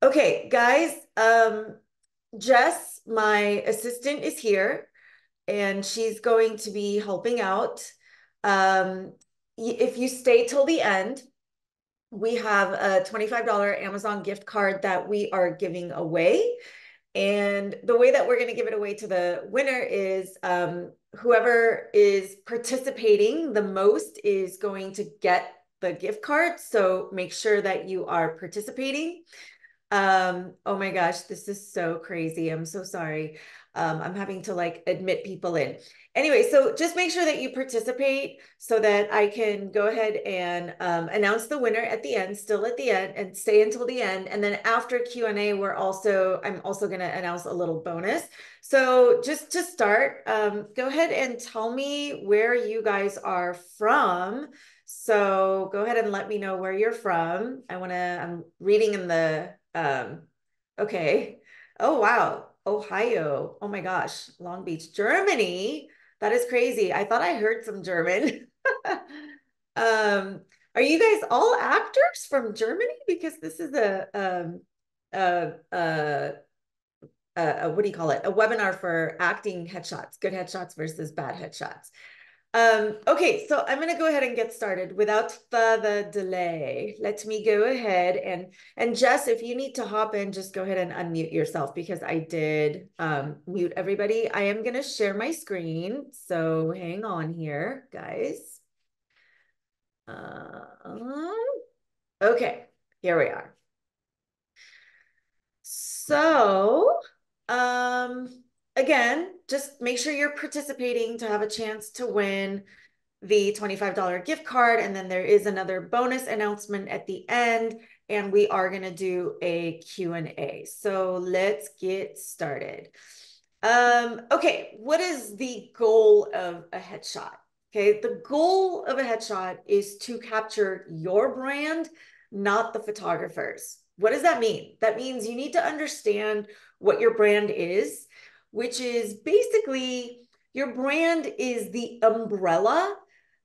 Okay, guys, Jess, my assistant is here and she's going to be helping out. If you stay till the end, we have a $25 Amazon gift card that we are giving away. And the way that we're going to give it away to the winner is whoever is participating the most is going to get the gift card. So make sure that you are participating. Oh my gosh, this is so crazy. I'm so sorry. I'm having to like admit people in. Anyway, so just make sure that you participate so that I can go ahead and announce the winner at the end, still at the end, and stay until the end. And then after Q&A, I'm also going to announce a little bonus. So just to start, go ahead and tell me where you guys are from. So go ahead and let me know where you're from. I'm reading in the okay. Oh, wow. Ohio. Oh my gosh. Long Beach, Germany. That is crazy. I thought I heard some German. Are you guys all actors from Germany? Because this is a, a, what do you call it? A webinar for acting headshots, good headshots versus bad headshots. Okay, so I'm going to go ahead and get started without further delay. Let me go ahead and Jess, if you need to hop in, just go ahead and unmute yourself because I did mute everybody. I am going to share my screen, so hang on here, guys. Uh, okay, here we are. So, again, just make sure you're participating to have a chance to win the $25 gift card. And then there is another bonus announcement at the end. And we are going to do a Q&A. So let's get started. Okay, what is the goal of a headshot? Okay, the goal of a headshot is to capture your brand, not the photographer's. What does that mean? That means you need to understand what your brand is, which is basically your brand is the umbrella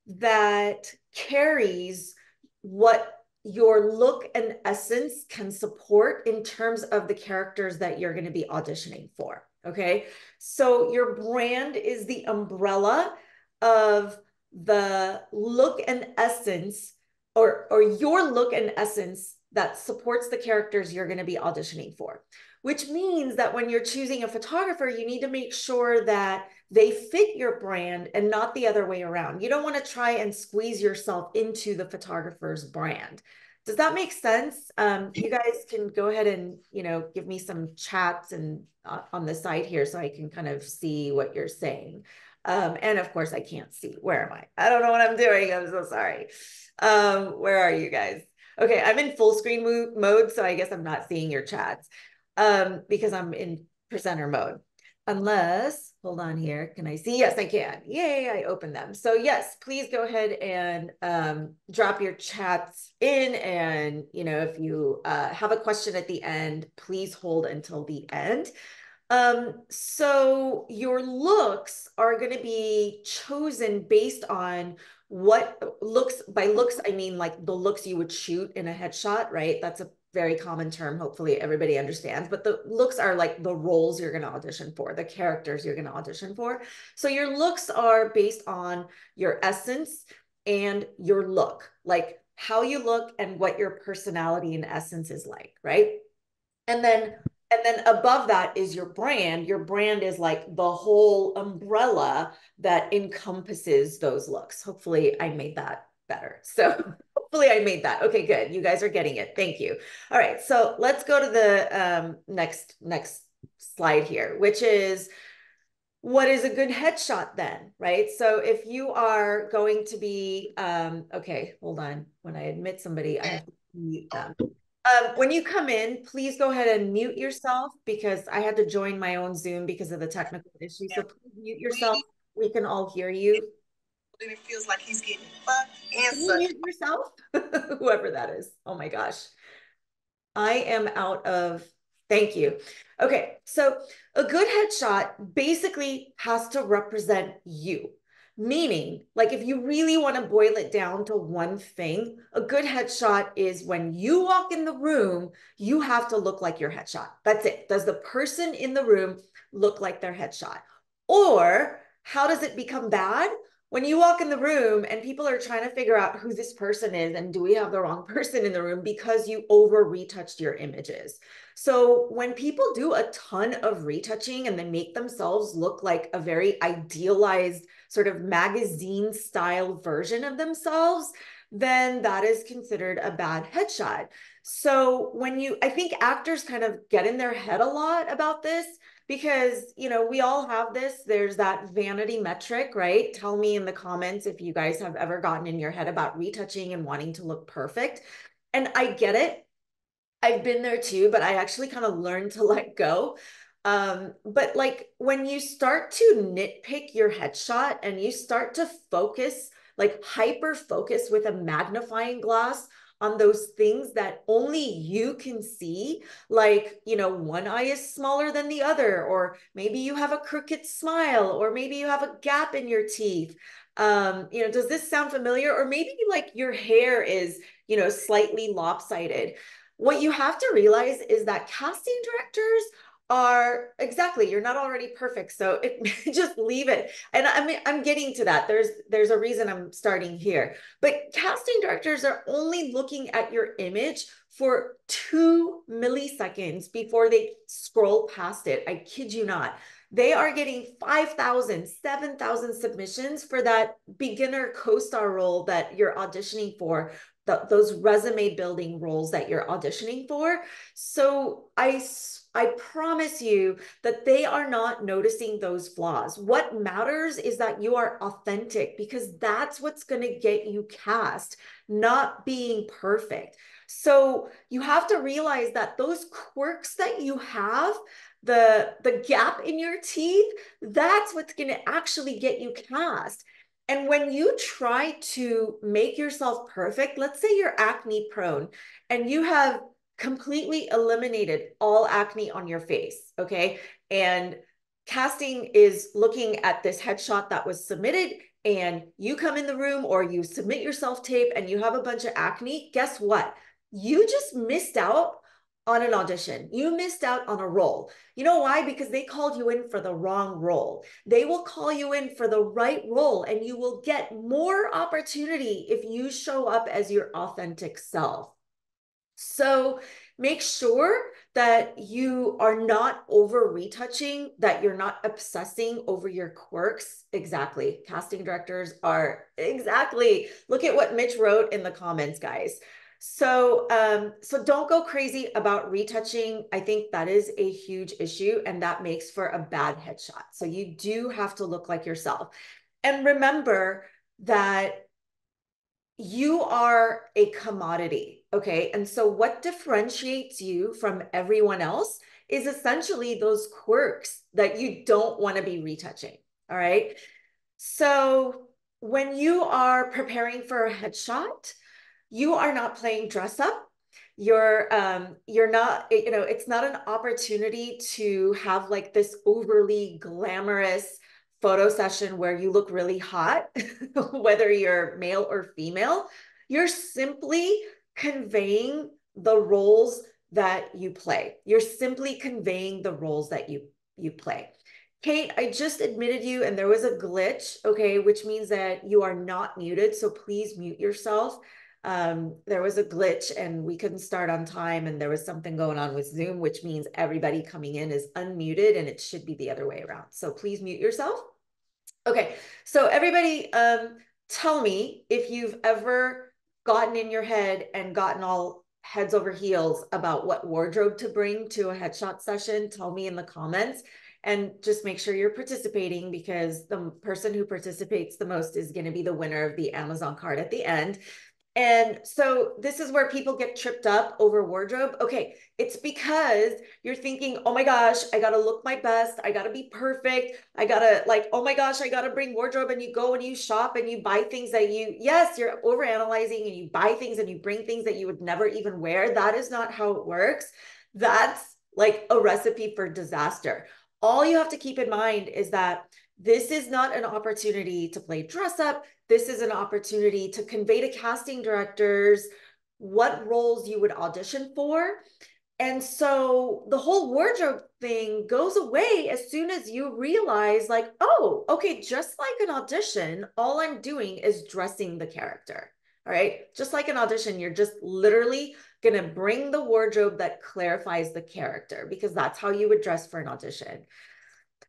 that carries what your look and essence can support in terms of the characters that you're going to be auditioning for. Okay. So your brand is the umbrella of the look and essence or your look and essence that supports the characters you're going to be auditioning for, which means that when you're choosing a photographer, you need to make sure that they fit your brand and not the other way around. You don't want to try and squeeze yourself into the photographer's brand. Does that make sense? You guys can go ahead and, give me some chats and on the side here so I can kind of see what you're saying. And of course I can't see. Where am I? I don't know what I'm doing. I'm so sorry. Where are you guys? Okay, I'm in full screen mode, so I guess I'm not seeing your chats because I'm in presenter mode. Unless, hold on here, can I see? Yes, I can. Yay, I opened them. So yes, please go ahead and drop your chats in. And, if you have a question at the end, please hold until the end. So your looks are going to be chosen based on what looks, by looks, I mean like the looks you would shoot in a headshot, right? That's a very common term. Hopefully everybody understands, but the looks are like the roles you're going to audition for, the characters you're going to audition for. So your looks are based on your essence and your look, like how you look and what your personality and essence is like, right? And then above that is your brand. Your brand is like the whole umbrella that encompasses those looks. Hopefully I made that better. So hopefully I made that. Okay, good. You guys are getting it. Thank you. All right. So let's go to the next slide here, which is what is a good headshot then, right? So if you are going to be, okay, hold on. When I admit somebody, I have to mute them. When you come in, please go ahead and mute yourself because I had to join my own Zoom because of the technical issue. So please mute yourself. We can all hear you. And it feels like he's getting fucked and Can you sucked. mute yourself? Whoever that is. Oh my gosh. I am out of, thank you. Okay, so a good headshot basically has to represent you. Meaning, like if you really want to boil it down to one thing, a good headshot is when you walk in the room, you have to look like your headshot. That's it. Does the person in the room look like their headshot? Or how does it become bad? When you walk in the room and people are trying to figure out who this person is and do we have the wrong person in the room because you over retouched your images. So when people do a ton of retouching and they make themselves look like a very idealized sort of magazine style version of themselves, then that is considered a bad headshot. So I think actors kind of get in their head a lot about this because, we all have this. There's that vanity metric, right? Tell me in the comments if you guys have ever gotten in your head about retouching and wanting to look perfect. And I get it. I've been there too, but I actually kind of learned to let go. But like when you start to nitpick your headshot and you start to focus, like hyper focus with a magnifying glass on those things that only you can see, like, one eye is smaller than the other, or maybe you have a crooked smile, or maybe you have a gap in your teeth. Does this sound familiar? Or maybe like your hair is, slightly lopsided. What you have to realize is that casting directors are exactly, you're not already perfect, so just leave it. And I'm getting to that. There's a reason I'm starting here. But casting directors are only looking at your image for 2 milliseconds before they scroll past it. I kid you not. They are getting 5,000, 7,000 submissions for that beginner co-star role that you're auditioning for, those resume building roles that you're auditioning for. So I promise you that they are not noticing those flaws. What matters is that you are authentic, because that's what's going to get you cast, not being perfect. So you have to realize that those quirks that you have, the gap in your teeth, that's what's going to actually get you cast. And when you try to make yourself perfect, let's say you're acne prone and you have completely eliminated all acne on your face, okay? And casting is looking at this headshot that was submitted, and you come in the room or you submit your self tape and you have a bunch of acne. Guess what? You just missed out on an audition. You missed out on a role. You know why? Because they called you in for the wrong role. They will call you in for the right role, and you will get more opportunity if you show up as your authentic self. So make sure that you are not over retouching, that you're not obsessing over your quirks. Exactly. Casting directors are exactly. Look at what Mitch wrote in the comments, guys. So don't go crazy about retouching. I think that is a huge issue, and that makes for a bad headshot. So you do have to look like yourself. And remember that you are a commodity, okay? And so what differentiates you from everyone else is essentially those quirks that you don't want to be retouching, all right? So when you are preparing for a headshot, you are not playing dress up. You're not, it's not an opportunity to have like this overly glamorous photo session where you look really hot, whether you're male or female. You're simply conveying the roles that you play. You're simply conveying the roles that you play. Kate, I just admitted you and there was a glitch, okay, which means that you are not muted. So please mute yourself. There was a glitch and we couldn't start on time, and there was something going on with Zoom, which means everybody coming in is unmuted, and it should be the other way around. So please mute yourself. Okay, so everybody, tell me if you've ever gotten in your head and gotten all heads over heels about what wardrobe to bring to a headshot session. Tell me in the comments, and just make sure you're participating, because the person who participates the most is going to be the winner of the Amazon card at the end. And so this is where people get tripped up over wardrobe. Okay, it's because you're thinking, oh my gosh, I gotta look my best. I gotta be perfect. I gotta like, oh my gosh, I gotta bring wardrobe. And you go and you shop and you buy things that yes, you're overanalyzing, and you buy things and you bring things that you would never even wear. That is not how it works. That's like a recipe for disaster. all you have to keep in mind is that this is not an opportunity to play dress up. This is an opportunity to convey to casting directors what roles you would audition for. And so the whole wardrobe thing goes away as soon as you realize, like, oh, okay, just like an audition, all I'm doing is dressing the character. All right. Just like an audition, you're just literally going to bring the wardrobe that clarifies the character because that's how you would dress for an audition.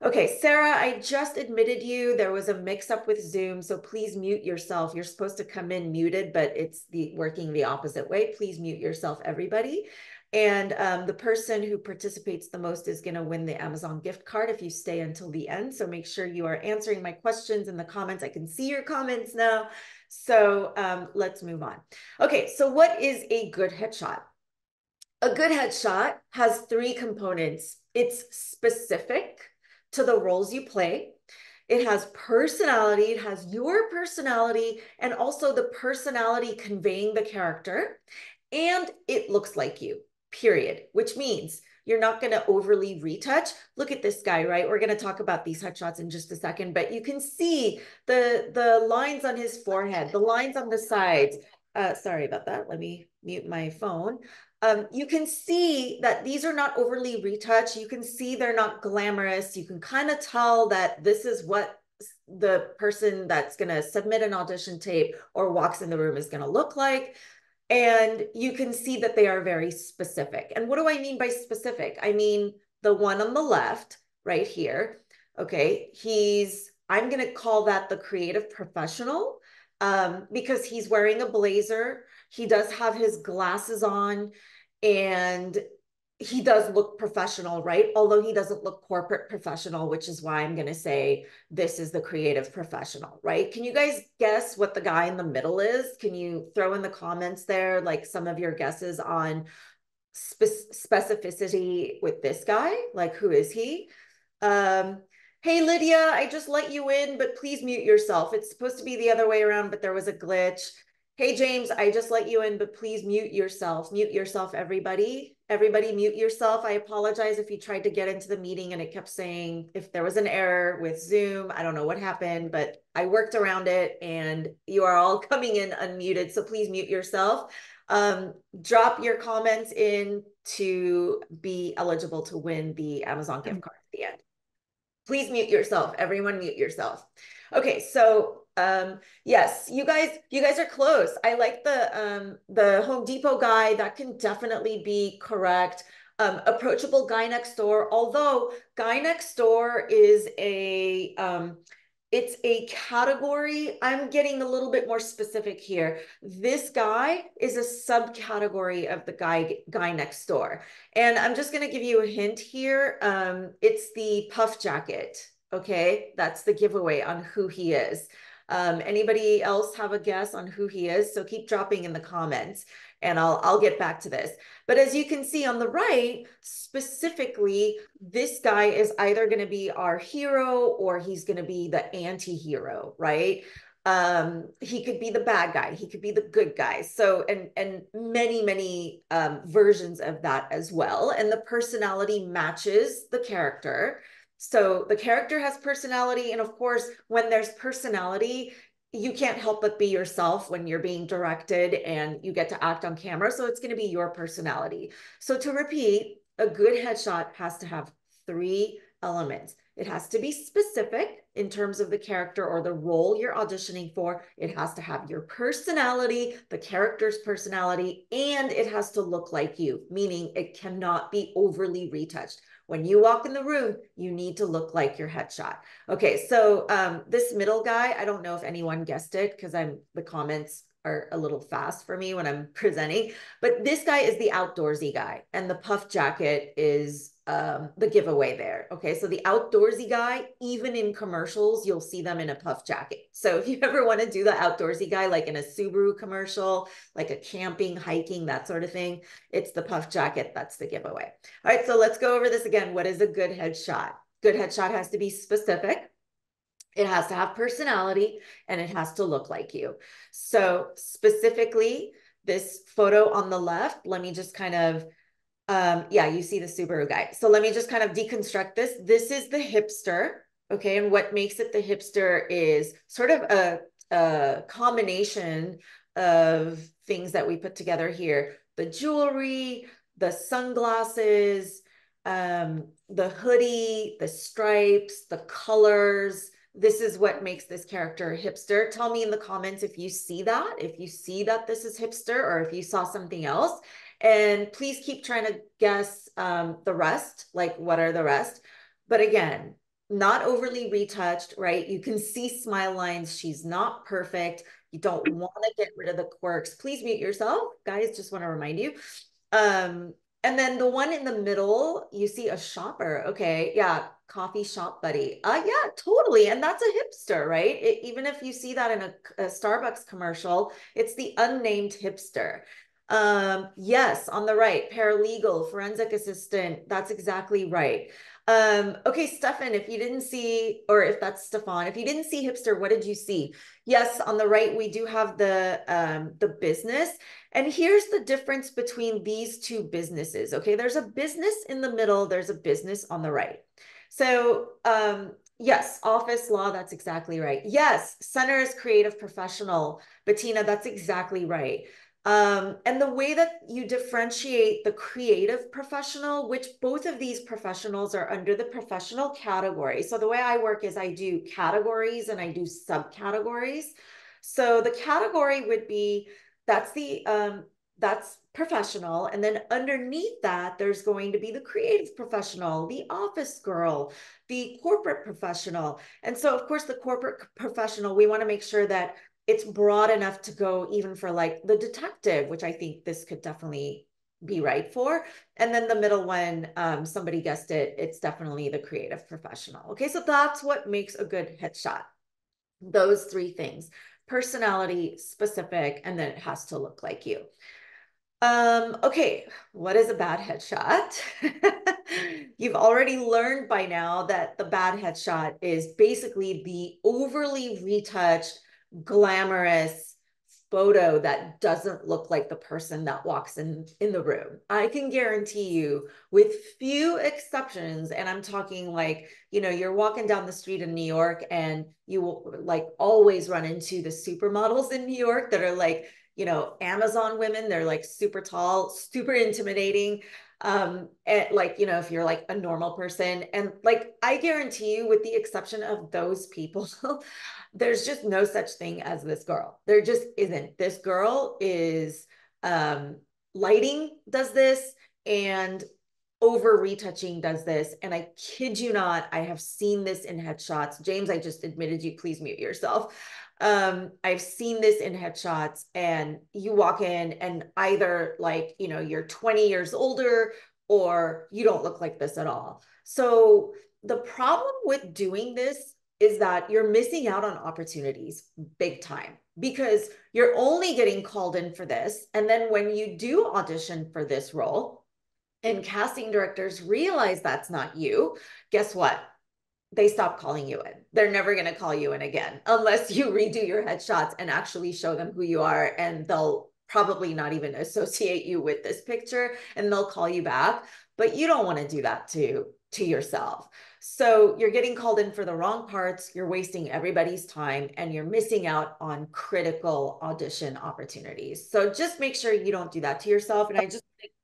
Okay, Sarah, I just admitted you. There was a mix up with Zoom, so please mute yourself. You're supposed to come in muted, but it's working the opposite way. Please mute yourself, everybody. And the person who participates the most is going to win the Amazon gift card if you stay until the end. So make sure you are answering my questions in the comments. I can see your comments now. So let's move on. Okay, so what is a good headshot? A good headshot has three components. It's specific to the roles you play. It has personality, it has your personality, and also the personality conveying the character. And it looks like you, period, which means you're not going to overly retouch. Look at this guy, right? We're going to talk about these headshots in just a second, but you can see the lines on his forehead, the lines on the sides. Sorry about that. Let me mute my phone. You can see that these are not overly retouched. You can see they're not glamorous. You can kind of tell that this is what the person that's going to submit an audition tape or walks in the room is going to look like. And you can see that they are very specific. And what do I mean by specific? I mean, the one on the left right here, okay, I'm going to call that the creative professional because he's wearing a blazer. He does have his glasses on and he does look professional, right? Although he doesn't look corporate professional, which is why I'm going to say this is the creative professional, right? Can you guys guess what the guy in the middle is? Can you throw in the comments there, like some of your guesses on specificity with this guy? Like, who is he? Hey, Lydia, I just let you in, but please mute yourself. It's supposed to be the other way around, but there was a glitch. Hey, James, I just let you in, but please mute yourself. Mute yourself, everybody. Everybody mute yourself. I apologize if you tried to get into the meeting and it kept saying if there was an error with Zoom. I don't know what happened, but I worked around it and you are all coming in unmuted. So please mute yourself. Drop your comments in to be eligible to win the Amazon gift card at the end. Please mute yourself. Everyone mute yourself. Okay, so yes, you guys are close. I like the Home Depot guy. That can definitely be correct. Approachable guy next door, although guy next door is it's a category. I'm getting a little bit more specific here. This guy is a subcategory of the guy next door. And I'm just going to give you a hint here. It's the puff jacket. Okay, that's the giveaway on who he is. Anybody else have a guess on who he is? So keep dropping in the comments and I'll get back to this. But as you can see on the right, specifically, this guy is either going to be our hero or he's going to be the anti-hero, right? He could be the bad guy, he could be the good guy. So and many versions of that as well. And the personality matches the character. So the character has personality, and of course, when there's personality, you can't help but be yourself when you're being directed and you get to act on camera. So it's going to be your personality. So to repeat, a good headshot has to have three elements. It has to be specific in terms of the character or the role you're auditioning for. It has to have your personality, the character's personality, and it has to look like you, meaning it cannot be overly retouched. When you walk in the room, you need to look like your headshot. Okay, so this middle guy, I don't know if anyone guessed it because the comments are a little fast for me when I'm presenting, but this guy is the outdoorsy guy and the puff jacket is the giveaway there. Okay, so the outdoorsy guy, even in commercials, you'll see them in a puff jacket. So if you ever want to do the outdoorsy guy, like in a Subaru commercial, like a camping, hiking, that sort of thing, it's the puff jacket. That's the giveaway. All right, so let's go over this again. What is a good headshot? Good headshot has to be specific. It has to have personality and it has to look like you. So specifically, this photo on the left, let me just kind of Yeah, you see the Subaru guy. So let me just kind of deconstruct this. This is the hipster, okay? And what makes it the hipster is sort of a combination of things that we put together here. The jewelry, the sunglasses, the hoodie, the stripes, the colors. This is what makes this character a hipster. Tell me in the comments if you see that, if you see that this is hipster, or if you saw something else. And please keep trying to guess the rest, like what are the rest? But again, not overly retouched, right? You can see smile lines. She's not perfect. You don't want to get rid of the quirks. Please mute yourself, guys. Just want to remind you. And then the one in the middle, you see a shopper. Okay, yeah, coffee shop buddy. Yeah, totally. And that's a hipster, right? Even if you see that in a Starbucks commercial, it's the unnamed hipster. Yes, on the right, paralegal, forensic assistant. That's exactly right. Okay, Stefan, if you didn't see, or if that's Stefan, if you didn't see hipster, what did you see? Yes, on the right, we do have the business. And here's the difference between these two businesses. Okay, there's a business in the middle, there's a business on the right. So, yes, office law, that's exactly right. Yes, center is creative professional. Bettina, that's exactly right. And the way that you differentiate the creative professional, which both of these professionals are under the professional category. So the way I work is I do categories and I do subcategories. So the category would be that's professional, and then underneath that there's going to be the creative professional, the office girl, the corporate professional. And so of course the corporate professional, we want to make sure that it's broad enough to go even for like the detective, which I think this could definitely be right for. And then the middle one, somebody guessed it, it's definitely the creative professional. Okay, so that's what makes a good headshot. Those three things: personality, specific, and then it has to look like you. Okay, what is a bad headshot? You've already learned by now that the bad headshot is basically the overly retouched, glamorous photo that doesn't look like the person that walks in the room. I can guarantee you, with few exceptions, and I'm talking like, you're walking down the street in New York and you will like always run into the supermodels in New York that are like, Amazon women, they're like super tall, super intimidating. And like, if you're like a normal person, and like, I guarantee you, with the exception of those people, there's just no such thing as this girl. There just isn't. This girl is, lighting does this, and over retouching does this. And I kid you not, I have seen this in headshots. James, I just admitted you, please mute yourself. I've seen this in headshots, and you walk in and either like, you're 20 years older or you don't look like this at all. So the problem with doing this is that you're missing out on opportunities big time, because you're only getting called in for this. And then when you do audition for this role and casting directors realize that's not you, guess what? They stop calling you in. They're never going to call you in again unless you redo your headshots and actually show them who you are. And they'll probably not even associate you with this picture, and they'll call you back. But you don't want to do that to yourself. So you're getting called in for the wrong parts. You're wasting everybody's time, and you're missing out on critical audition opportunities. So just make sure you don't do that to yourself. And I just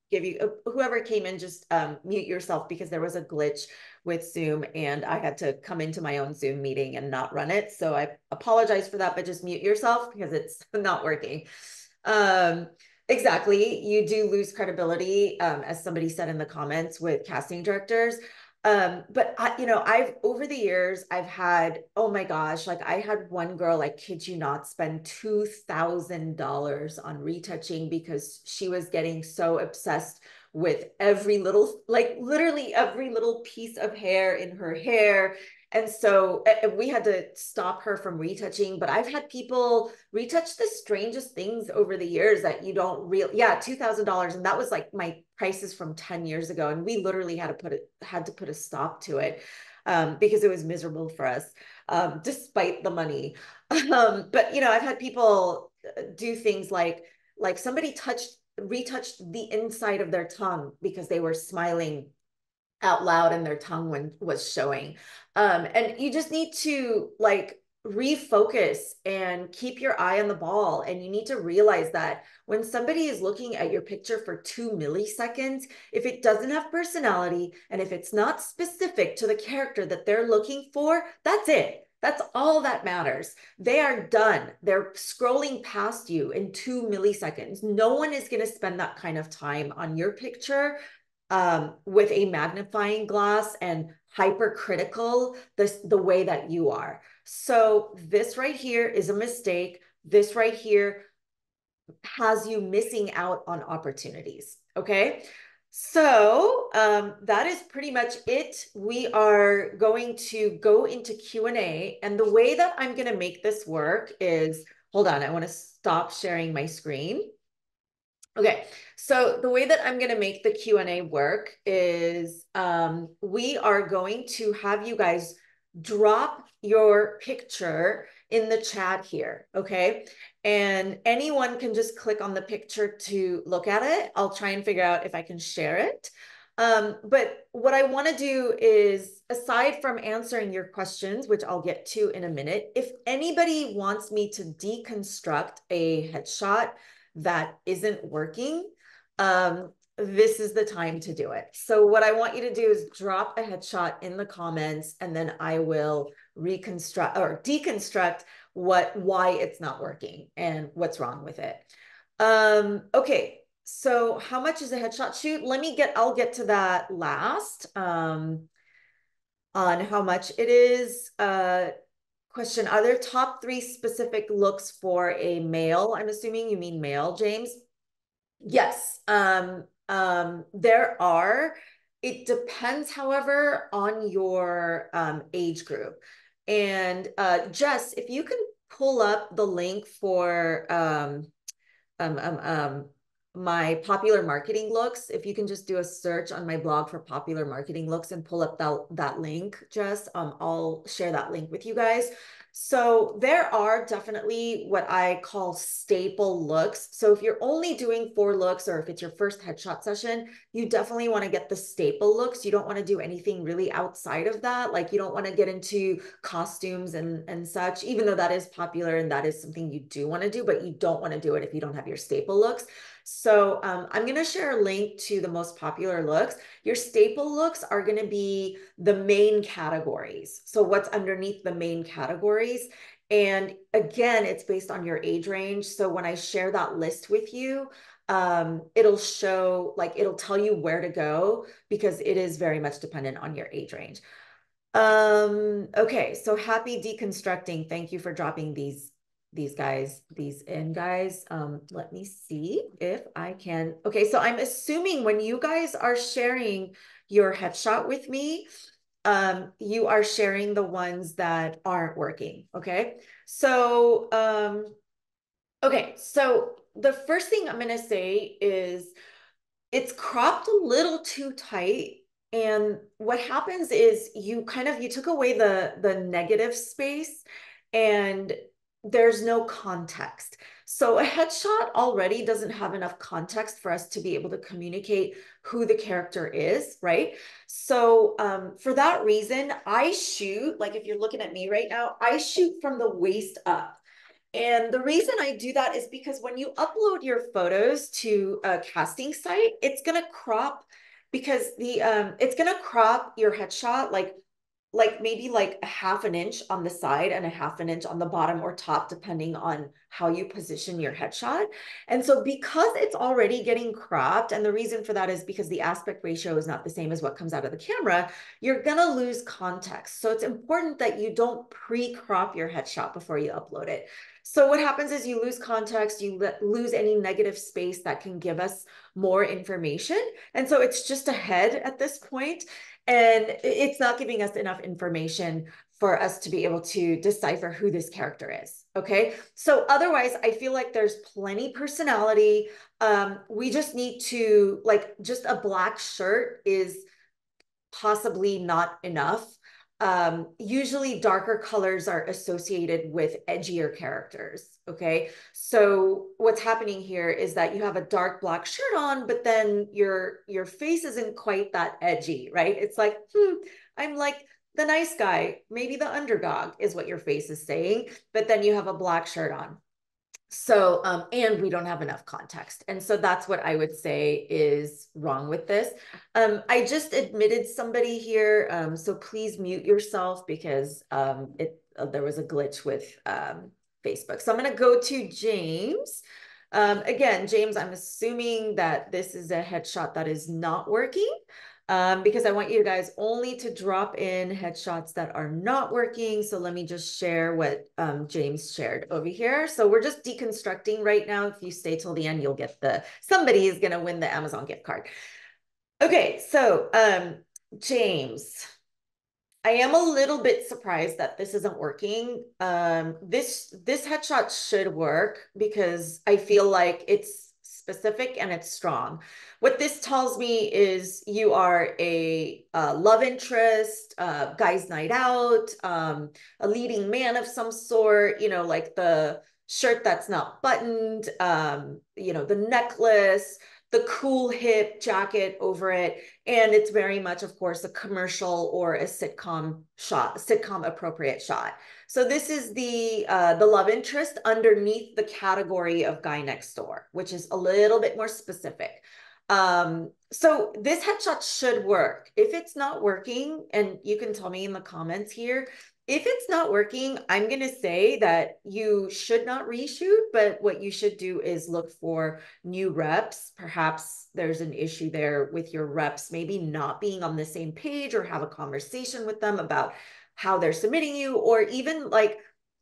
give you, whoever came in, just mute yourself, because there was a glitch with Zoom and I had to come into my own Zoom meeting and not run it. So I apologize for that, but just mute yourself because it's not working. Exactly. You do lose credibility, as somebody said in the comments, with casting directors. But I've over the years, I've had, oh my gosh, like I had one girl, I kid you not, spend $2,000 on retouching because she was getting so obsessed with every little, like literally every little piece of hair in her hair. And so we had to stop her from retouching. But I've had people retouch the strangest things over the years that you don't really, yeah, $2,000. And that was like my prices from 10 years ago. And we literally had to put a stop to it, because it was miserable for us, despite the money. But I've had people do things like somebody touched retouched the inside of their tongue because they were smiling out loud and their tongue was showing. And you just need to like refocus and keep your eye on the ball. And you need to realize that when somebody is looking at your picture for 2 milliseconds, if it doesn't have personality and if it's not specific to the character that they're looking for, that's it. That's all that matters. They are done. They're scrolling past you in 2 milliseconds. No one is going to spend that kind of time on your picture with a magnifying glass and hypercritical the way that you are. So this right here is a mistake. This right here has you missing out on opportunities. Okay. So that is pretty much it. We are going to go into Q&A. And the way that I'm going to make this work is, hold on, I want to stop sharing my screen. Okay, so the way that I'm going to make the Q&A work is we are going to have you guys drop your picture in the chat here, okay? And anyone can just click on the picture to look at it. I'll try and figure out if I can share it. But what I want to do is, aside from answering your questions, which I'll get to in a minute, if anybody wants me to deconstruct a headshot that isn't working, this is the time to do it. So what I want you to do is drop a headshot in the comments, and then I will reconstruct or deconstruct why it's not working and what's wrong with it. Okay, so how much is a headshot shoot? I'll get to that last on how much it is. Question, are there top 3 specific looks for a male? I'm assuming you mean male, James. Yes, there are. It depends, however, on your age group. And Jess, if you can pull up the link for um, um, um, my popular marketing looks, if you can just do a search on my blog for popular marketing looks and pull up that link, Jess, I'll share that link with you guys. So there are definitely what I call staple looks. So if you're only doing 4 looks, or if it's your first headshot session, you definitely want to get the staple looks. You don't want to do anything really outside of that. Like you don't want to get into costumes and such, even though that is popular and that is something you do want to do, but you don't want to do it if you don't have your staple looks. So I'm going to share a link to the most popular looks. Your staple looks are going to be the main categories. So what's underneath the main categories? And again, it's based on your age range. So when I share that list with you, it'll show, like, it'll tell you where to go because it is very much dependent on your age range. Okay, so happy deconstructing. Thank you for dropping these in, guys. Let me see if I can. Okay, so I'm assuming when you guys are sharing your headshot with me, you are sharing the ones that aren't working. Okay, so okay, so the first thing I'm gonna say is it's cropped a little too tight. And what happens is you took away the negative space and there's no context. So a headshot already doesn't have enough context for us to be able to communicate who the character is, right? So for that reason, I shoot, like if you're looking at me right now, I shoot from the waist up. And the reason I do that is because when you upload your photos to a casting site, it's gonna crop because it's gonna crop your headshot like maybe like a half an inch on the side and a half an inch on the bottom or top, depending on how you position your headshot. And so because it's already getting cropped, and the reason for that is because the aspect ratio is not the same as what comes out of the camera, you're gonna lose context. So it's important that you don't pre-crop your headshot before you upload it. So what happens is you lose context, you lose any negative space that can give us more information. And so it's just a head at this point, and it's not giving us enough information for us to be able to decipher who this character is. Okay, so otherwise I feel like there's plenty personality. We just need to, like, just a black shirt is possibly not enough. usually darker colors are associated with edgier characters. Okay. So what's happening here is that you have a dark black shirt on, but then your face isn't quite that edgy, right? It's like, I'm like the nice guy, maybe the underdog is what your face is saying, but then you have a black shirt on. So, and we don't have enough context. And so that's what I would say is wrong with this. I just admitted somebody here. So please mute yourself because there was a glitch with Facebook. So I'm going to go to James. Again, James, I'm assuming that this is a headshot that is not working. Because I want you guys only to drop in headshots that are not working. So let me just share what James shared over here. So we're just deconstructing right now. If you stay till the end, you'll get somebody is going to win the Amazon gift card. Okay, so James, I am a little bit surprised that this isn't working. This headshot should work because I feel like it's specific and it's strong. What this tells me is you are a love interest, guy's night out, a leading man of some sort, like the shirt that's not buttoned, the necklace, the cool hip jacket over it. And it's very much, of course, a commercial or a sitcom shot, sitcom appropriate shot. So this is the love interest underneath the category of guy next door, which is a little bit more specific. So this headshot should work. If it's not working, and you can tell me in the comments here, if it's not working, I'm going to say that you should not reshoot, but what you should do is look for new reps. Perhaps there's an issue there with your reps, maybe not being on the same page, or have a conversation with them about how they're submitting you, or even like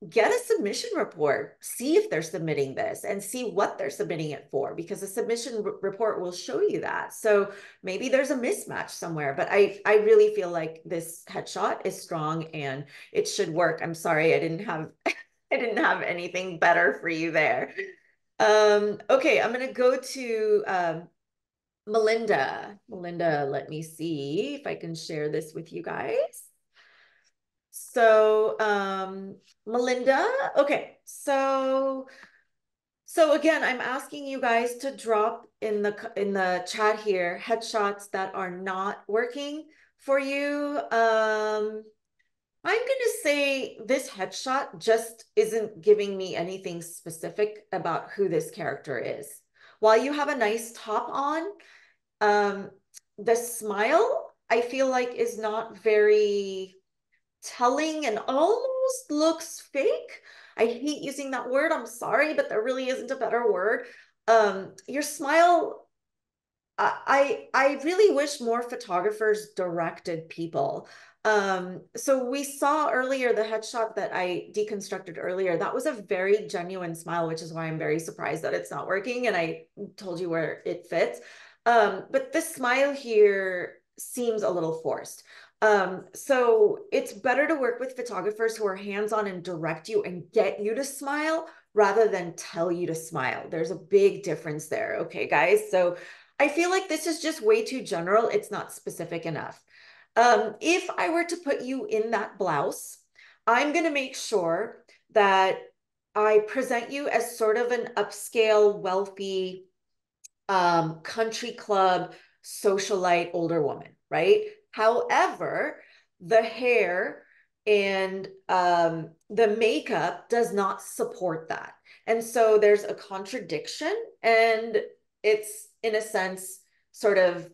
get a submission report, see if they're submitting this and see what they're submitting it for, because a submission report will show you that. So maybe there's a mismatch somewhere, but I really feel like this headshot is strong and it should work. I'm sorry, I didn't have I didn't have anything better for you there. Okay, I'm gonna go to Melinda. Melinda, let me see if I can share this with you guys. So, Melinda, okay. So again, I'm asking you guys to drop in the chat here headshots that are not working for you. I'm gonna say this headshot just isn't giving me anything specific about who this character is. While you have a nice top on, um, the smile I feel like is not very telling and almost looks fake. I hate using that word. I'm sorry, but there really isn't a better word. Your smile, I really wish more photographers directed people. So we saw earlier the headshot that I deconstructed earlier. That was a very genuine smile, which is why I'm very surprised that it's not working. And I told you where it fits. But this smile here seems a little forced. So it's better to work with photographers who are hands-on and direct you and get you to smile rather than tell you to smile. There's a big difference there. Okay, guys. So I feel like this is just way too general. It's not specific enough. If I were to put you in that blouse, I'm going to make sure that I present you as sort of an upscale, wealthy, country club socialite older woman, right? However, the hair and the makeup does not support that. And so there's a contradiction, and it's in a sense sort of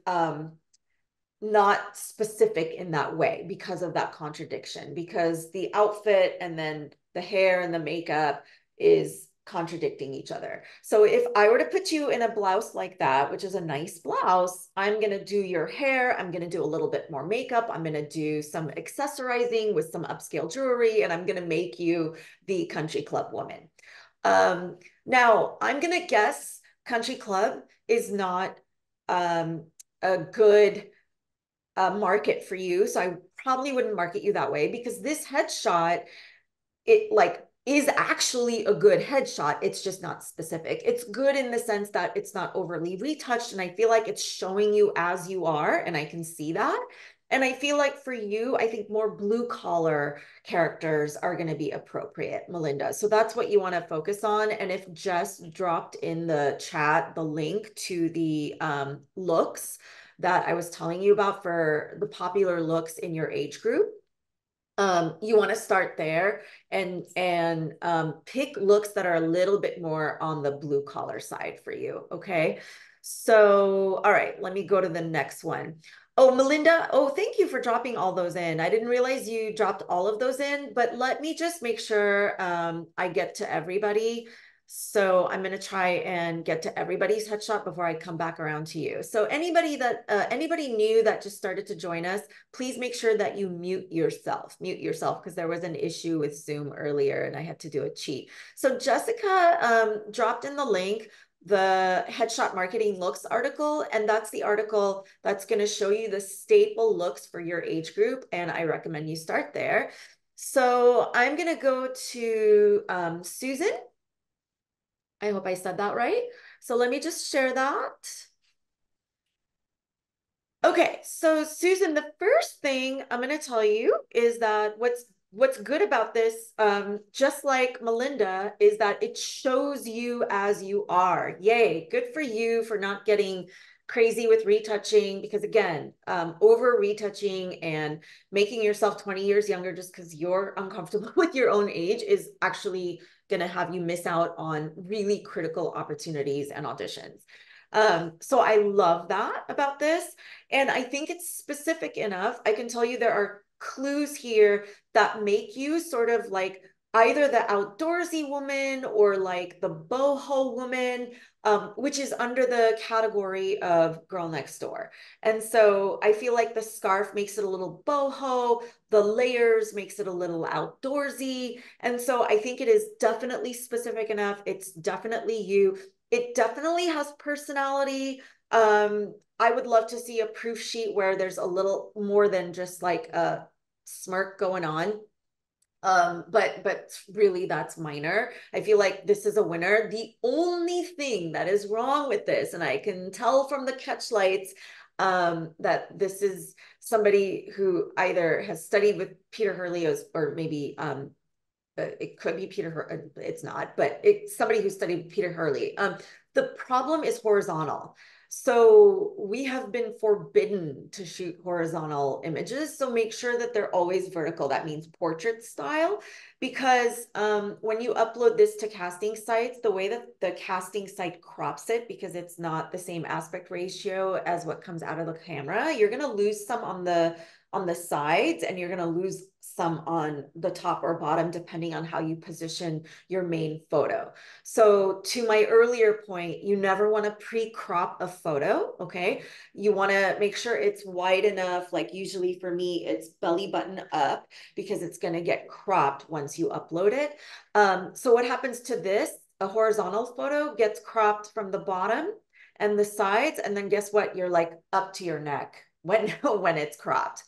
not specific in that way because of that contradiction, because the outfit and then the hair and the makeup is contradicting each other. So if I were to put you in a blouse like that, which is a nice blouse, I'm going to do your hair. I'm going to do a little bit more makeup. I'm going to do some accessorizing with some upscale jewelry, and I'm going to make you the country club woman. Now I'm going to guess country club is not a good market for you. So I probably wouldn't market you that way, because this headshot, it like is actually a good headshot. It's just not specific. It's good in the sense that it's not overly retouched, and I feel like it's showing you as you are, and I can see that. And I feel like for you, I think more blue collar characters are going to be appropriate, Melinda. So that's what you want to focus on. And if Jess dropped in the chat the link to the looks that I was telling you about for the popular looks in your age group, you want to start there and pick looks that are a little bit more on the blue collar side for you. Okay. So, all right, let me go to the next one. Oh, Melinda, oh, thank you for dropping all those in. I didn't realize you dropped all of those in, but let me just make sure I get to everybody. So I'm going to try and get to everybody's headshot before I come back around to you. So anybody new that just started to join us, please make sure that you mute yourself because there was an issue with Zoom earlier and I had to do a cheat. So Jessica dropped in the link, the Headshot Marketing Looks article, and that's the article that's going to show you the staple looks for your age group. And I recommend you start there. So I'm going to go to Susan. I hope I said that right. So let me just share that. Okay, so Susan, the first thing I'm going to tell you is that what's good about this, just like Melinda, is that it shows you as you are. Yay, good for you for not getting crazy with retouching, because again, over retouching and making yourself 20 years younger just because you're uncomfortable with your own age is actually going to have you miss out on really critical opportunities and auditions. So I love that about this. And I think it's specific enough. I can tell you there are clues here that make you sort of like either the outdoorsy woman or like the boho woman, which is under the category of girl next door. And so I feel like the scarf makes it a little boho, the layers makes it a little outdoorsy. And so I think it is definitely specific enough. It's definitely you. It definitely has personality. I would love to see a proof sheet where there's a little more than just like a smirk going on. But really that's minor. I feel like this is a winner. The only thing that is wrong with this, and I can tell from the catch lights, that this is somebody who either has studied with Peter Hurley or maybe it could be Peter, it's not, but it's somebody who studied Peter Hurley. The problem is horizontal. So we have been forbidden to shoot horizontal images. So make sure that they're always vertical. That means portrait style, because when you upload this to casting sites, the way that the casting site crops it, because it's not the same aspect ratio as what comes out of the camera, you're going to lose some on the sides and you're going to lose some on the top or bottom, depending on how you position your main photo. So to my earlier point, you never want to pre-crop a photo, okay? You want to make sure it's wide enough. Like usually for me, it's belly button up because it's going to get cropped once you upload it. So what happens to this? A horizontal photo gets cropped from the bottom and the sides, and then guess what? You're like up to your neck when when it's cropped.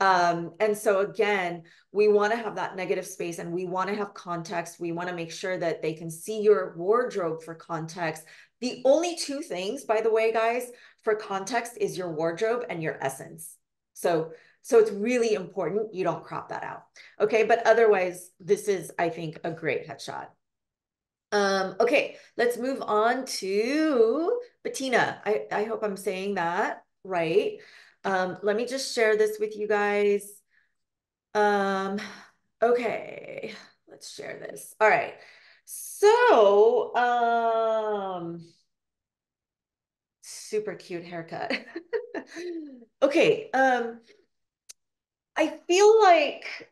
And so again, we want to have that negative space and we want to have context. We want to make sure that they can see your wardrobe for context. The only two things, by the way, guys, for context is your wardrobe and your essence. So it's really important you don't crop that out. Okay, but otherwise, this is, I think, a great headshot. Okay, let's move on to Bettina. I hope I'm saying that right. Let me just share this with you guys. Okay, let's share this. All right. So, super cute haircut. Okay, I feel like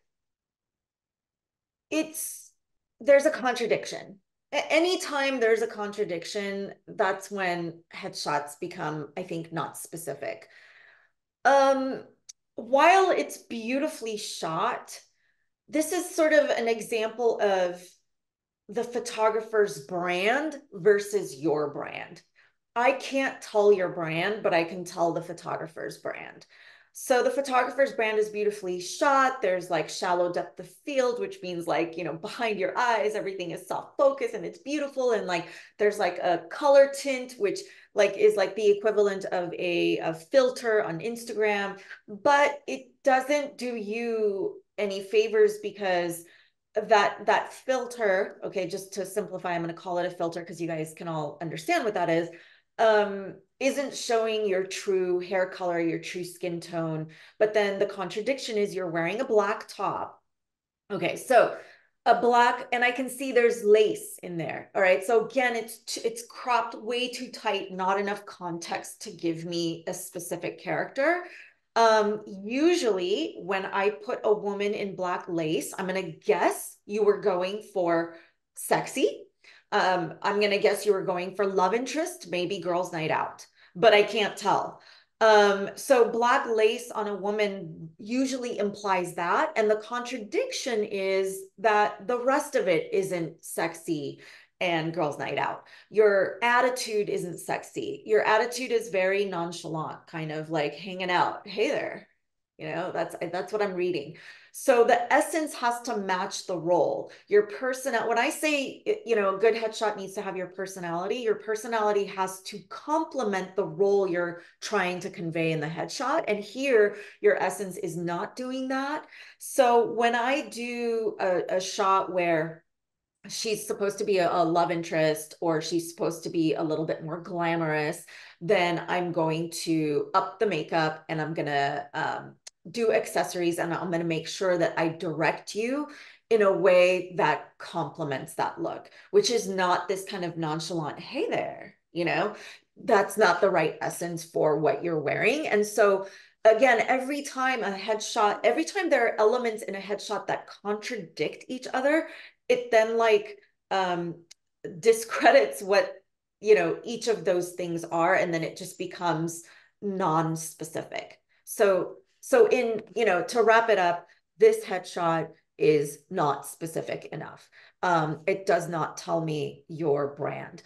there's a contradiction. Anytime there's a contradiction, that's when headshots become, I think, not specific. Um, while it's beautifully shot, this is sort of an example of the photographer's brand versus your brand. I can't tell your brand, but I can tell the photographer's brand. So the photographer's brand is beautifully shot. There's like shallow depth of field, which means like, behind your eyes, everything is soft focus and it's beautiful. And like, there's like a color tint, which like is like the equivalent of a filter on Instagram, but it doesn't do you any favors because that filter, okay, just to simplify, I'm going to call it a filter because you guys can all understand what that is, isn't showing your true hair color, your true skin tone. But then the contradiction is you're wearing a black top. Okay, so a black, and I can see there's lace in there. All right, so again, it's cropped way too tight, not enough context to give me a specific character. Usually when I put a woman in black lace, I'm gonna guess you were going for sexy. I'm gonna guess you were going for love interest, maybe girls' night out, but I can't tell. So black lace on a woman usually implies that. And the contradiction is that the rest of it isn't sexy and girls' night out. Your attitude isn't sexy. Your attitude is very nonchalant, kind of like hanging out. Hey there. That's what I'm reading. So the essence has to match the role. Your person, when I say, a good headshot needs to have your personality has to complement the role you're trying to convey in the headshot. And here, your essence is not doing that. So when I do a shot where she's supposed to be a love interest or she's supposed to be a little bit more glamorous, then I'm going to up the makeup and I'm going to do accessories and I'm going to make sure that I direct you in a way that complements that look, which is not this kind of nonchalant, hey there, that's not the right essence for what you're wearing. And so again, every time there are elements in a headshot that contradict each other, it then like um discredits what each of those things are, and then it just becomes non-specific. So in to wrap it up, this headshot is not specific enough. It does not tell me your brand.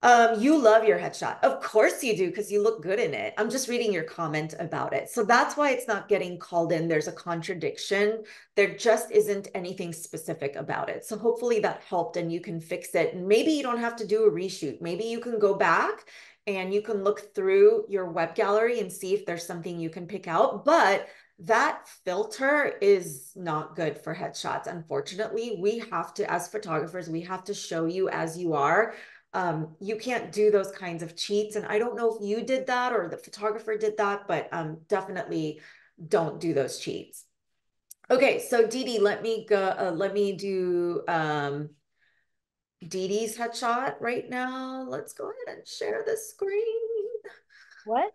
You love your headshot. Of course you do, because you look good in it. I'm just reading your comment about it. So that's why it's not getting called in. There's a contradiction. There just isn't anything specific about it. So hopefully that helped and you can fix it. And maybe you don't have to do a reshoot. Maybe you can go back and you can look through your web gallery and see if there's something you can pick out. But that filter is not good for headshots. Unfortunately, we have to, as photographers, we have to show you as you are. You can't do those kinds of cheats. And I don't know if you did that or the photographer did that, but definitely don't do those cheats. Okay, so Dee Dee, let me go. Let me do Dee Dee's headshot right now. Let's go ahead and share the screen. What?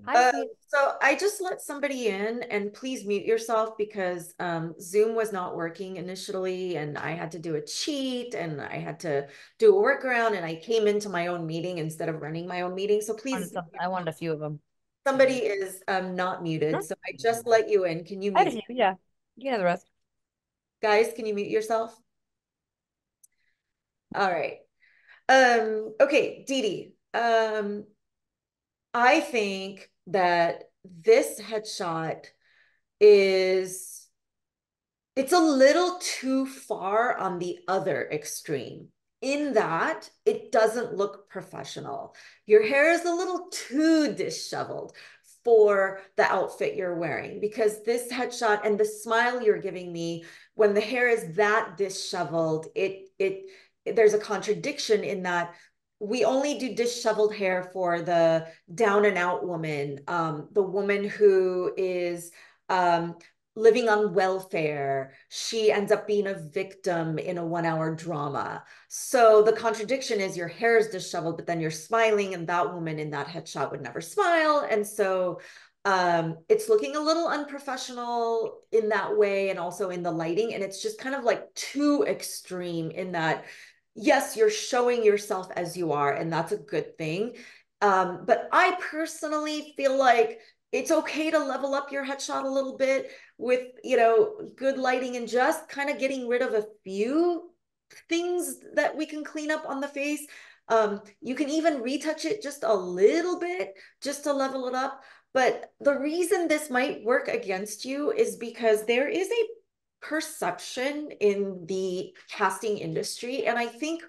Hi, So I just let somebody in, and please mute yourself because Zoom was not working initially and I had to do a cheat and I had to do a workaround and I came into my own meeting instead of running my own meeting. So please, I wanted a few of them. somebody is not muted. So I just let you in. Can you I mute? just, yeah. You can have the rest. Guys, can you mute yourself? All right. Okay, Dee Dee. I think that this headshot is it's a little too far on the other extreme in that it doesn't look professional. Your hair is a little too disheveled for the outfit you're wearing because this headshot and the smile you're giving me when the hair is that disheveled, it there's a contradiction in that we only do disheveled hair for the down and out woman, the woman who is living on welfare. She ends up being a victim in a 1 hour drama. So the contradiction is your hair is disheveled, but then you're smiling, and that woman in that headshot would never smile. And so it's looking a little unprofessional in that way, and also in the lighting. And it's just kind of like too extreme in that, yes, you're showing yourself as you are, and that's a good thing. But I personally feel like it's okay to level up your headshot a little bit with, good lighting and just kind of getting rid of a few things that we can clean up on the face. You can even retouch it just a little bit just to level it up. But the reason this might work against you is because there is a perception in the casting industry, and I think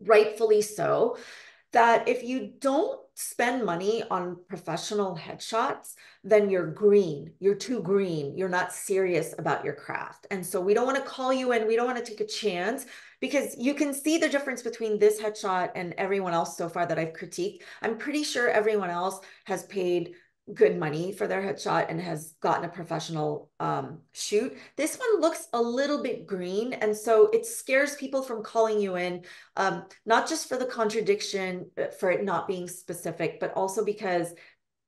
rightfully so, that if you don't spend money on professional headshots, then you're green. You're too green. You're not serious about your craft. And so we don't want to call you in. We don't want to take a chance because you can see the difference between this headshot and everyone else so far that I've critiqued. I'm pretty sure everyone else has paid good money for their headshot and has gotten a professional shoot. This one looks a little bit green, and so it scares people from calling you in, not just for the contradiction, for it not being specific, but also because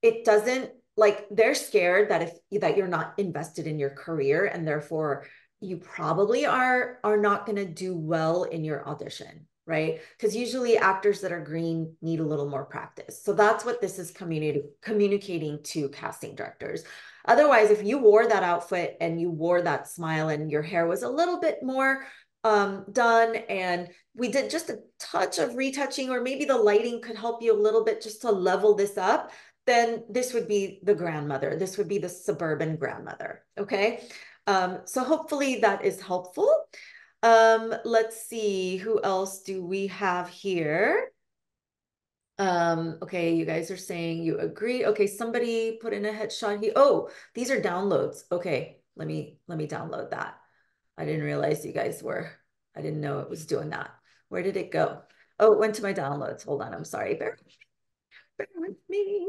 it doesn't, like, they're scared that that you're not invested in your career, and therefore you probably are not going to do well in your audition, right? Because usually actors that are green need a little more practice. So that's what this is communicating to casting directors. Otherwise, if you wore that outfit and you wore that smile and your hair was a little bit more done, and we did just a touch of retouching, or maybe the lighting could help you a little bit just to level this up, then this would be the grandmother. This would be the suburban grandmother. Okay. So hopefully that is helpful. Let's see, who else do we have here? Okay, you guys are saying you agree. Okay, somebody put in a headshot here. Oh, these are downloads. Okay, let me download that. I didn't realize you guys were, I didn't know it was doing that. Where did it go? Oh, it went to my downloads. Hold on, I'm sorry. Bear with me.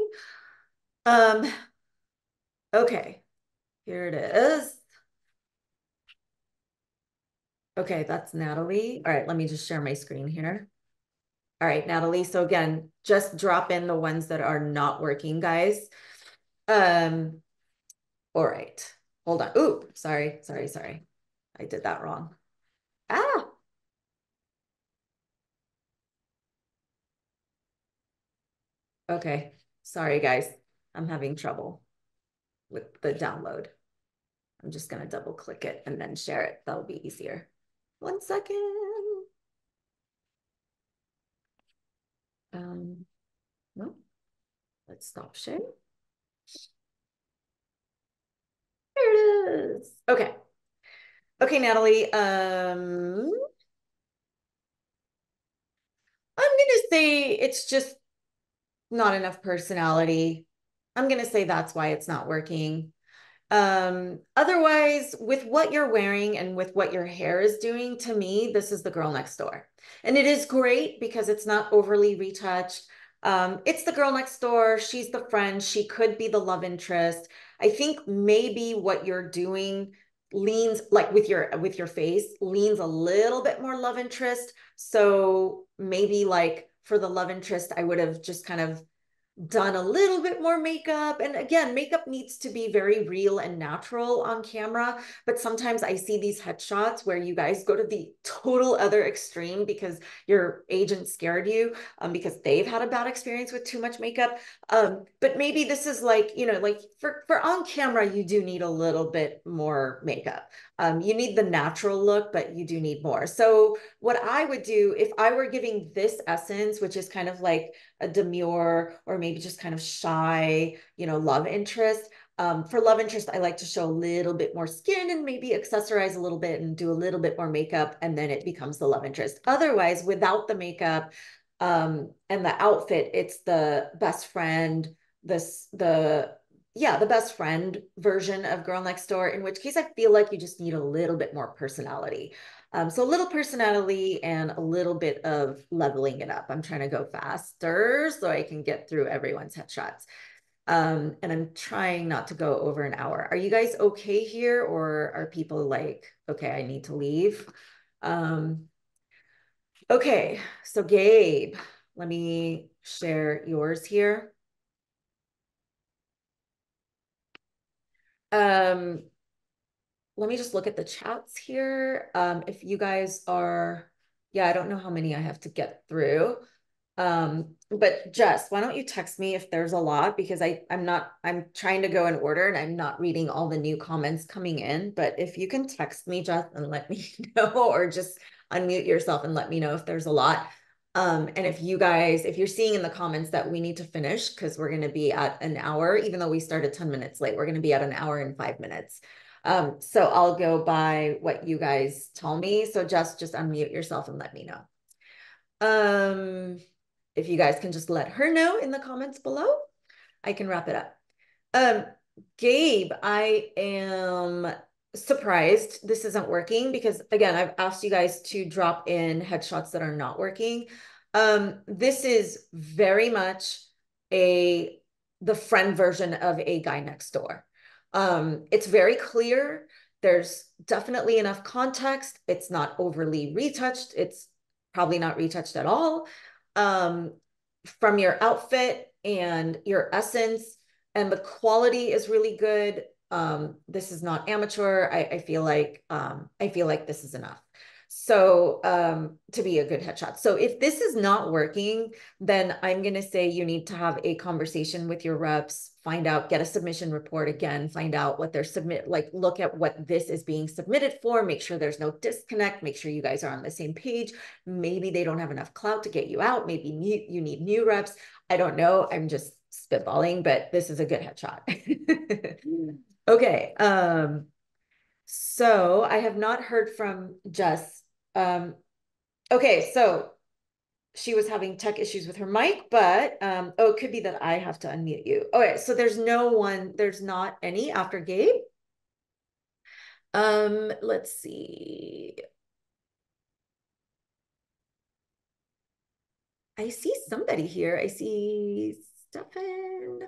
Okay, here it is. Okay, that's Natalie. All right, let me just share my screen here. All right, Natalie. So again, just drop in the ones that are not working, guys. Um, all right. Hold on. Ooh, sorry. I did that wrong. Ah, okay. Sorry, guys. I'm having trouble with the download. I'm just gonna double click it and then share it. That'll be easier. 1 second. No, let's stop sharing. There it is. Okay. Okay, Natalie. I'm gonna say it's just not enough personality. I'm gonna say that's why it's not working. Otherwise, with what you're wearing and with what your hair is doing, to me, this is the girl next door. And it is great because it's not overly retouched. It's the girl next door. She's the friend. She could be the love interest. I think maybe what you're doing leans, like with your face, leans a little bit more love interest. So maybe like for the love interest, I would have just kind of done a little bit more makeup. And again, makeup needs to be very real and natural on camera. But sometimes I see these headshots where you guys go to the total other extreme because your agent scared you, because they've had a bad experience with too much makeup. But maybe this is like, like for on camera, you do need a little bit more makeup. You need the natural look, but you do need more. So what I would do if I were giving this essence, which is kind of like a demure or maybe just kind of shy, love interest. For love interest, I like to show a little bit more skin and maybe accessorize a little bit and do a little bit more makeup, and then it becomes the love interest. Otherwise, without the makeup and the outfit, it's the best friend, the best friend version of Girl Next Door, in which case I feel like you just need a little bit more personality. So a little personality and a little bit of leveling it up. I'm trying to go faster so I can get through everyone's headshots. And I'm trying not to go over an hour. Are you guys okay here, or are people like, okay, I need to leave? Okay, so Gabe, let me share yours here. Let me just look at the chats here. If you guys are, yeah, I don't know how many I have to get through. But Jess, why don't you text me if there's a lot, because I'm trying to go in order and I'm not reading all the new comments coming in. But if you can text me, Jess, and let me know, or just unmute yourself and let me know if there's a lot. And if you're seeing in the comments that we need to finish because we're going to be at an hour, even though we started 10 minutes late, we're going to be at an hour and 5 minutes. So I'll go by what you guys tell me. So just unmute yourself and let me know. If you guys can just let her know in the comments below, I can wrap it up. Gabe, I am surprised this isn't working because again, I've asked you guys to drop in headshots that are not working. This is very much the friend version of a guy next door. It's very clear. There's definitely enough context. It's not overly retouched. It's probably not retouched at all. From your outfit and your essence, and the quality is really good. This is not amateur. I feel like this is enough. So to be a good headshot. So if this is not working, then I'm going to say you need to have a conversation with your reps, find out, get a submission report again, find out what they're look at what this is being submitted for, make sure there's no disconnect, make sure you guys are on the same page. Maybe they don't have enough clout to get you out. Maybe you need new reps. I don't know. I'm just spitballing, but this is a good headshot. Okay. So I have not heard from Jess. Okay, so she was having tech issues with her mic, but oh, it could be that I have to unmute you. Okay, so there's not any after Gabe. Let's see. I see somebody here. I see Stefan.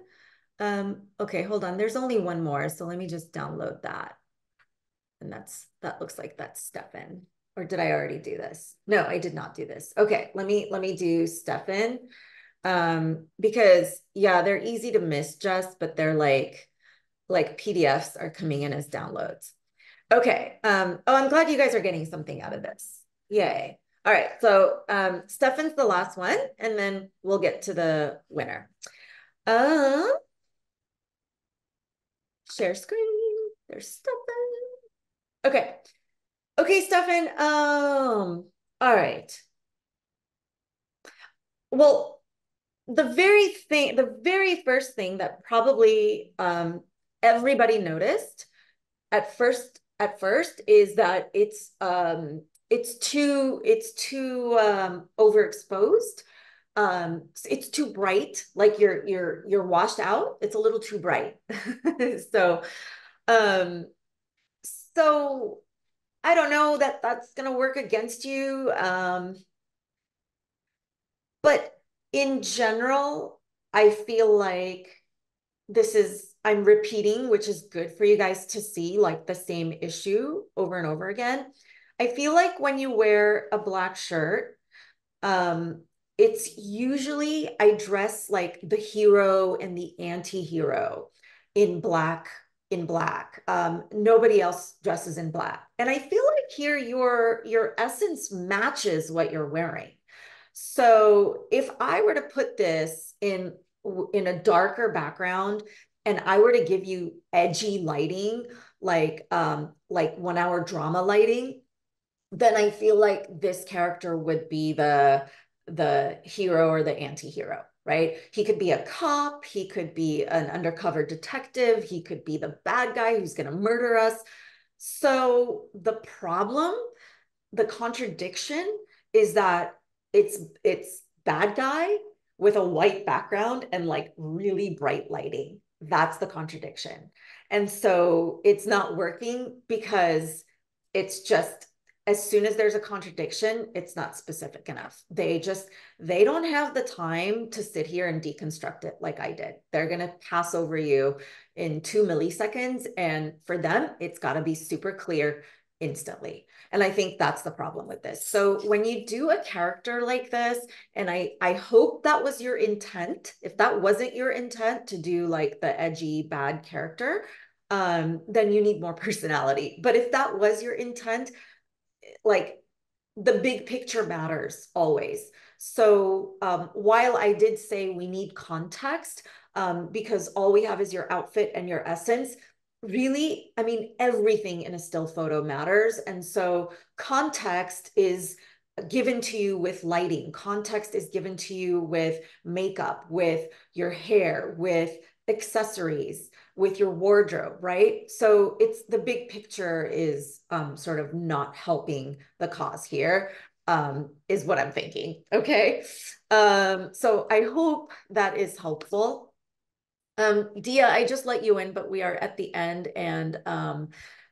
Okay, hold on. There's only one more, so let me just download that. And that looks like that's Stefan. Or did I already do this? No, I did not do this. Okay, let me do Stefan. Because yeah, they're easy to miss, Jess, but they're like PDFs are coming in as downloads. Okay. Oh, I'm glad you guys are getting something out of this. Yay. All right. So Stefan's the last one, and then we'll get to the winner. Share screen. There's Stefan. Okay. Okay, Stefan. All right. Well, the very first thing that probably everybody noticed at first is that it's too overexposed. It's too bright, like you're washed out. It's a little too bright. So um so I don't know that that's gonna work against you. But in general, I feel like I'm repeating, which is good for you guys to see like the same issue over and over again. I feel like when you wear a black shirt, um, it's usually I dress like the hero and the anti-hero in black, nobody else dresses in black. And I feel like here your essence matches what you're wearing. So if I were to put this in a darker background and I were to give you edgy lighting, like 1 hour drama lighting, then I feel like this character would be the hero or the anti-hero, right? He could be a cop, he could be an undercover detective, he could be the bad guy who's going to murder us. So the contradiction is that it's bad guy with a white background and like really bright lighting. That's the contradiction. And so it's not working because it's just as soon as there's a contradiction, it's not specific enough. They don't have the time to sit here and deconstruct it like I did. They're going to pass over you in 2 milliseconds. And for them, it's got to be super clear instantly. And I think that's the problem with this. So when you do a character like this, and I hope that was your intent, if that wasn't your intent to do like the edgy bad character, then you need more personality. But if that was your intent, like the big picture matters always. So while I did say we need context, because all we have is your outfit and your essence, really, I mean, everything in a still photo matters. And so context is given to you with lighting. Context is given to you with makeup, with your hair, with accessories, with your wardrobe, right? So it's the big picture is sort of not helping the cause here, is what I'm thinking. Okay. So I hope that is helpful. Dia, I just let you in, but we are at the end, and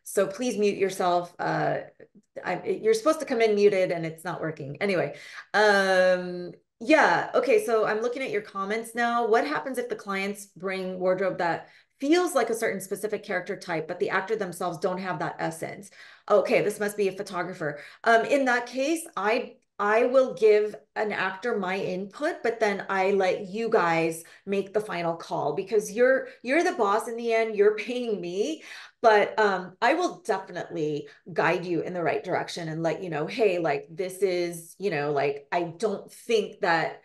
so please mute yourself. You're supposed to come in muted and it's not working. Anyway, yeah, okay, so I'm looking at your comments now. What happens if the clients bring wardrobe that feels like a certain specific character type, but the actor themselves don't have that essence? Okay, this must be a photographer. In that case, I will give an actor my input, but then I let you guys make the final call because you're the boss in the end. You're paying me, but I will definitely guide you in the right direction and let you know, hey, like this is, like I don't think that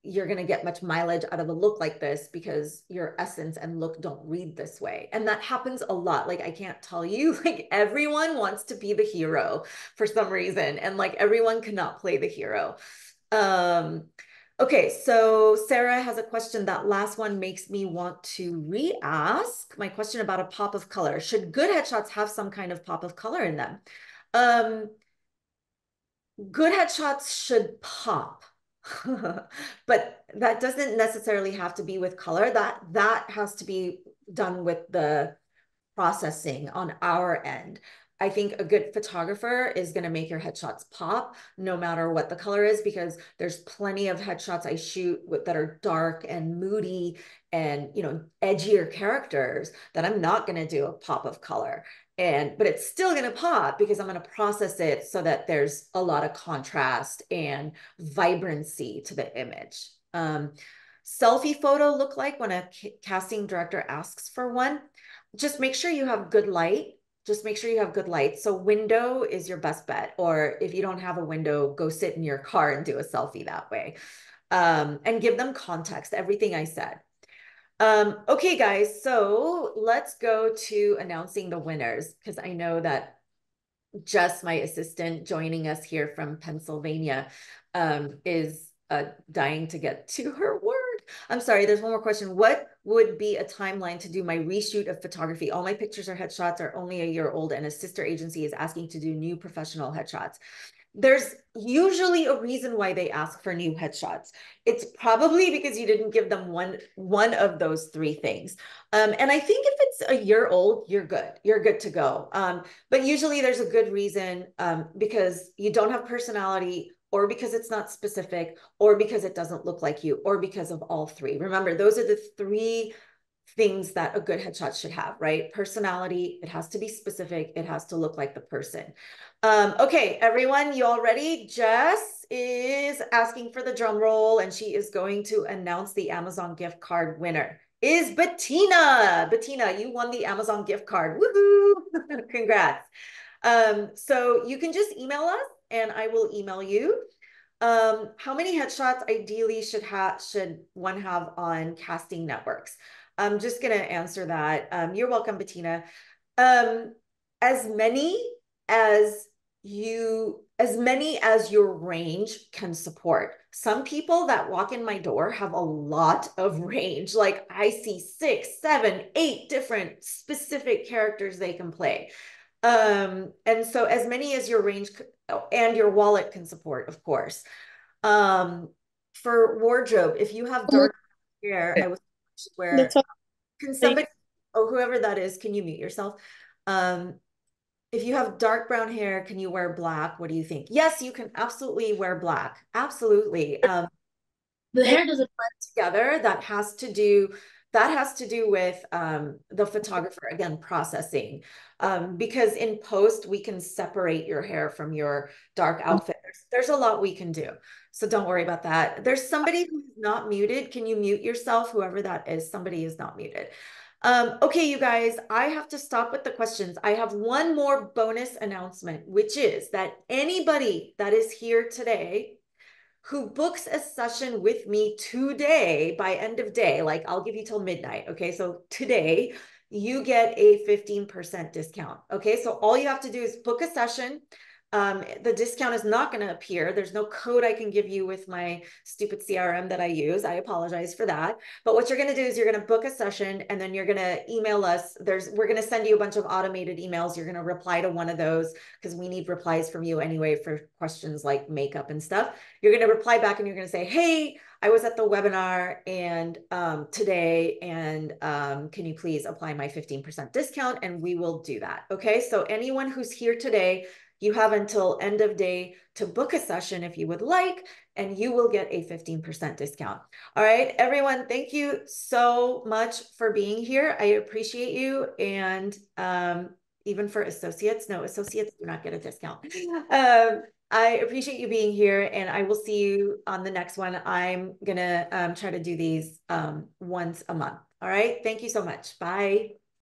you're going to get much mileage out of a look like this because your essence and look don't read this way. And that happens a lot. Like I can't tell you, like everyone wants to be the hero for some reason, and like everyone cannot play the hero. Okay, so Sarah has a question. That last one makes me want to re-ask my question about a pop of color. Should good headshots have some kind of pop of color in them? Good headshots should pop, but that doesn't necessarily have to be with color. That has to be done with the processing on our end. I think a good photographer is going to make your headshots pop no matter what the color is, because there's plenty of headshots I shoot that are dark and moody and, edgier characters that I'm not going to do a pop of color. But it's still going to pop because I'm going to process it so that there's a lot of contrast and vibrancy to the image. Selfie photo look like when a casting director asks for one? Just make sure you have good light. Just make sure you have good light. So window is your best bet. Or if you don't have a window, go sit in your car and do a selfie that way. And give them context, everything I said. Okay, guys, so let's go to announcing the winners, because I know that Jess, my assistant joining us here from Pennsylvania, is dying to get to her word. I'm sorry, there's one more question. What would be a timeline to do my reshoot of photography? All my pictures or headshots are only a year old, and a sister agency is asking to do new professional headshots. There's usually a reason why they ask for new headshots. It's probably because you didn't give them one of those three things. And I think if it's a year old, you're good. You're good to go. But usually there's a good reason, because you don't have personality, or because it's not specific, or because it doesn't look like you, or because of all three. Remember, those are the three things that a good headshot should have, right? Personality, it has to be specific, it has to look like the person. Okay, everyone, you all ready? Jess is asking for the drum roll, and she is going to announce the Amazon gift card winner. Is Bettina. Bettina, you won the Amazon gift card. Woohoo! Congrats. So you can just email us and I will email you. How many headshots ideally should one have on casting networks? I'm just gonna answer that. You're welcome, Bettina. As many as your range can support. Some people that walk in my door have a lot of range. Like I see 6, 7, 8 different specific characters they can play. And so as many as your range and your wallet can support, of course. For wardrobe, if you have dark hair, I would wear, can somebody, oh, whoever that is, can you mute yourself? If you have dark brown hair, can you wear black? What do you think? Yes, you can absolutely wear black. Absolutely. The hair doesn't blend together. That has to do with the photographer, again, processing. Because in post, we can separate your hair from your dark outfit. There's a lot we can do. So don't worry about that. There's somebody who's not muted. Can you mute yourself? Whoever that is, somebody is not muted. Okay, you guys, I have to stop with the questions. I have one more bonus announcement, which is that anybody that is here today who books a session with me today by end of day, like I'll give you till midnight. Okay. So today you get a 15% discount. Okay. So all you have to do is book a session. The discount is not going to appear. There's no code I can give you with my stupid CRM that I use. I apologize for that. But what you're going to do is you're going to book a session and then you're going to email us. We're going to send you a bunch of automated emails. You're going to reply to one of those because we need replies from you anyway for questions like makeup and stuff. You're going to reply back and you're going to say, hey, I was at the webinar and today, and can you please apply my 15% discount? And we will do that. Okay. So anyone who's here today, you have until end of day to book a session if you would like, and you will get a 15% discount. All right, everyone, thank you so much for being here. I appreciate you. And even for associates, no, associates do not get a discount. I appreciate you being here, and I will see you on the next one. I'm gonna try to do these once a month. All right, thank you so much. Bye.